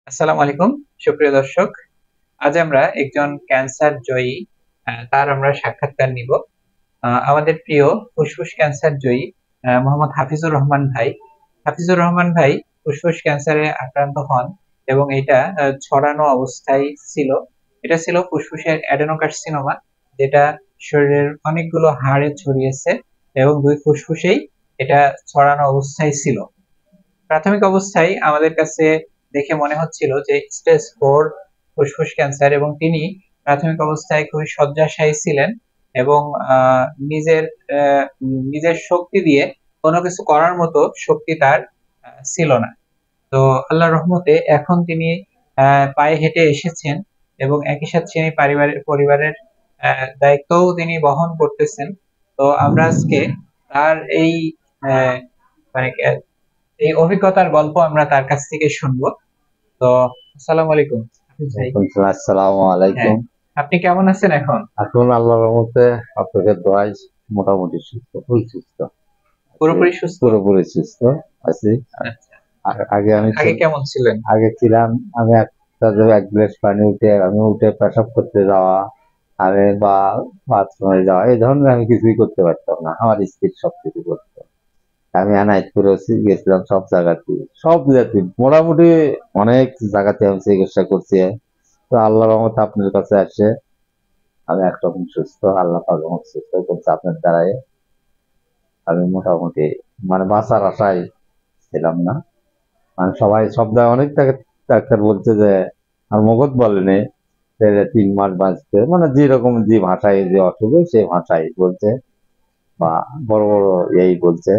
আসসালামু আলাইকুম সুপ্রিয় দর্শক। আজ আমরা একজন ক্যান্সার জয়ী তার আমরা সাক্ষাৎকার নিব। আমাদের প্রিয় ফুসফুস ক্যান্সার জয়ী মোহাম্মদ হাফিজুর রহমান ভাই। হাফিজুর রহমান ভাই ফুসফুস ক্যান্সারে আক্রান্ত হন এবং এটা ছড়ানো অবস্থায় ছিল। এটা ছিল ফুসফুসের অ্যাডেনোকার্সিনোমা, যেটা শরীরের অনেকগুলো হাড়ে ছড়িয়েছে এবং দুই ফুসফুসেই এটা ছড়ানো অবস্থায় ছিল। প্রাথমিক অবস্থায় আমাদের কাছে দেখে মনে হচ্ছিল যে স্টেজ 4 ফুসফুস ক্যান্সার, এবং তিনি প্রাথমিক অবস্থায় খুবই শয্যাশায়ী ছিলেন এবং নিজের নিজের শক্তি দিয়ে কোনো কিছু করার মতো শক্তি তার ছিল না। তো আল্লাহর রহমতে এখন তিনি পায়ে হেঁটে এসেছেন এবং একই সাথে তিনি পরিবারের দায়িত্বও তিনি বহন করতেছেন। তো আমরা আজকে তার এই মানে এই অভিজ্ঞতার গল্প আমরা তার কাছ থেকে শুনবো। তো আসসালামু আলাইকুম হাফিজ ভাই। আসসালামু আলাইকুম। আপনি কেমন আছেন এখন? এখন আল্লাহর রহমতে আপনাদের দোয়ায় মোটামুটি সুস্থ, ফুল সুস্থ, পুরোপুরি সুস্থ? পুরোপুরি সুস্থ আছি। আচ্ছা। আগে কেমন ছিলেন? আগে ছিলাম আমি এক গ্লাস পানি উঠে পেশাব করতে যাওয়া, বা বাথরুমে যাওয়া, এই ধরনের আমি কিছুই করতে পারতাম না। আমার স্ত্রী সবকিছু করতো। আমি এনায়েতপুরে গেছিলাম, সব জায়গাতে মোটামুটি অনেক জায়গাতে আমি চিকিৎসা করছি। তো আল্লাহর রহমতে আপনার কাছে আসে আমি একরকম সুস্থ, আল্লাহ পাক আমাকে সুস্থ করছে আপনার দ্বারাই। আমি মোটামুটি বাঁচার আশায় ছিলাম না। সবাই সব জায়গায় অনেক ডাক্তার বলছে যে, আর মগজ বলেনি যে 3 মাস বাঁচতে, যেরকম যে ভাষায় যে অসুখে সেই ভাষায় বলছে, বা বড় বড় বলছে।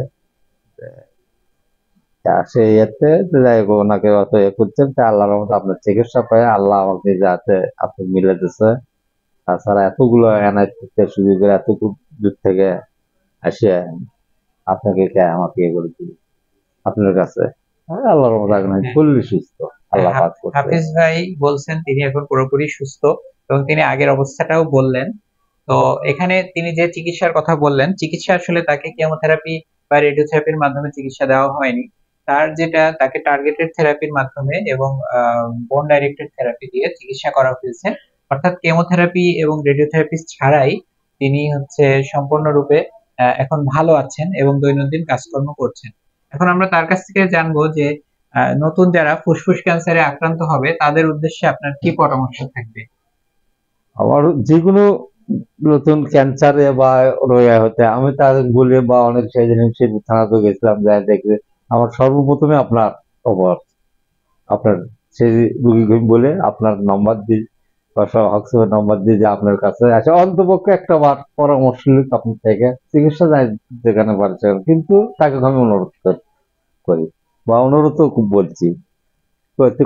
সেই ইয়েতে যাই হোক, ওনাকে অত করছেন, তাই আল্লাহর রহমতে আপনার চিকিৎসা পায় আল্লাহ আমাকে যাতে আপনি মিলে দিচ্ছে। তাছাড়া এতগুলো এনায়েত করতে সুযোগ করে এত দূর থেকে আসে আপনাকে আমাকে করে দিই আপনার কাছে। আল্লাহর রহমতে এখন ফুললি সুস্থ, আল্লাহ পাক করছে। হাফিজ ভাই বলছেন তিনি এখন পুরোপুরি সুস্থ এবং তিনি আগের অবস্থাটাও বললেন। তো এখানে তিনি যে চিকিৎসার কথা বললেন, চিকিৎসা আসলে তাকে কেমোথেরাপি বা রেডিওথেরাপির মাধ্যমে চিকিৎসা দেওয়া হয়নি। তাকে টার্গেটেড থেরাপির মাধ্যমে এবং বোন ডাইরেক্টেড থেরাপি দিয়ে চিকিৎসা করা হয়েছে। অর্থাৎ কেমোথেরাপি এবং রেডিওথেরাপি ছাড়াই তিনি সম্পূর্ণরূপে এখন ভালো আছেন এবং দৈনন্দিন কাজকর্ম করছেন। এখন আমরা তার কাছ থেকে জানবো যে নতুন যারা ফুসফুস ক্যান্সারে আক্রান্ত হবে তাদের উদ্দেশ্যে আপনার কি পরামর্শ থাকবে? আমার যেকোনো নতুন ক্যান্সারে বা রোয়া হতে আমি তার বলে, বা অনেক সেদিন থানাতে গেছিলাম, যা দেখবে আমার সর্বপ্রথমে খবর আপনার সেই রুগী বলে আপনার নম্বর দিই, বা হোয়াটসঅ্যাপের নম্বর দিয়ে যে আপনার কাছে আছে, অন্তপক্ষে একটা বার পরামর্শ নিক আপনার থেকে, চিকিৎসা যায় যেখানে পারছেন, কিন্তু তাকে আমি অনুরোধ করি বা অনুরোধ খুব বলছি।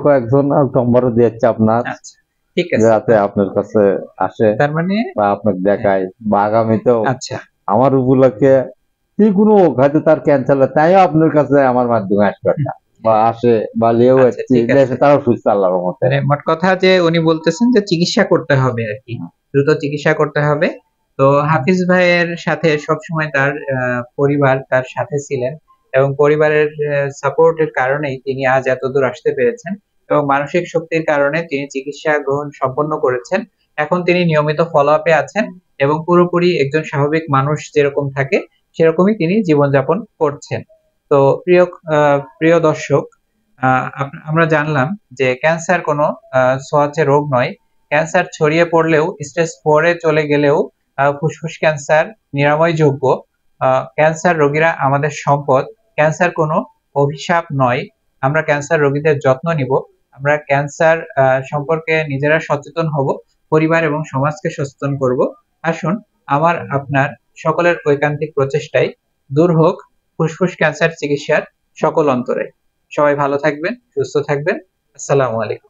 কয়েকজন নম্বরও দিয়েছে আপনার, আচ্ছা, ঠিক আছে। যাতে আপনার কাছে আসে তার মানে বা আপনাকে দেখায়, বা আগামীতেও আচ্ছা, আমার উপলক্ষে যে কোনো হয়তো তার ক্যান্সার, তাই আপনার কাছে আমার মাধ্যমে আসবে না, বা আসে বা লেও আচ্ছা, ঠিক আছে। তারাও সুস্থ আল্লাহর রহমতে। মানে মোট কথা যে উনি বলতেছেন যে চিকিৎসা করতে হবে আরকি। দ্রুত চিকিৎসা করতে হবে। তো হাফিজ ভাইয়ের সাথে সবসময় তার পরিবার তার সাথে ছিলেন এবং পরিবারের সাপোর্টের কারণেই তিনি আজ এতদূর আসতে পেরেছেন এবং মানসিক শক্তির কারণে তিনি চিকিৎসা গ্রহণ সম্পন্ন করেছেন। এখন তিনি নিয়মিত ফলো আপে আছেন এবং পুরোপুরি একজন স্বাভাবিক মানুষ যেরকম থাকে সেরকমই তিনি জীবনযাপন করছেন। তো প্রিয় দর্শক, আমরা জানলাম যে ক্যান্সার কোনো ছোঁয়াচে রোগ নয়। ক্যান্সার ছড়িয়ে পড়লেও স্টেজ 4 এ চলে গেলেও ফুসফুস ক্যান্সার নিরাময়যোগ্য। ক্যান্সার রোগীরা আমাদের সম্পদ। ক্যান্সার কোনো অভিশাপ নয়। আমরা ক্যান্সার রোগীদের যত্ন নিব। আমরা ক্যান্সার সম্পর্কে নিজেরা সচেতন হব। পরিবার এবং সমাজকে সচেতন করব। আসুন আমার আপনার সকলের ঐকান্তিক প্রচেষ্টায় দূর হোক ফুসফুস ক্যান্সার চিকিৎসার সকল অন্তরায়। সবাই ভালো থাকবেন, সুস্থ থাকবেন। আসসালামু আলাইকুম।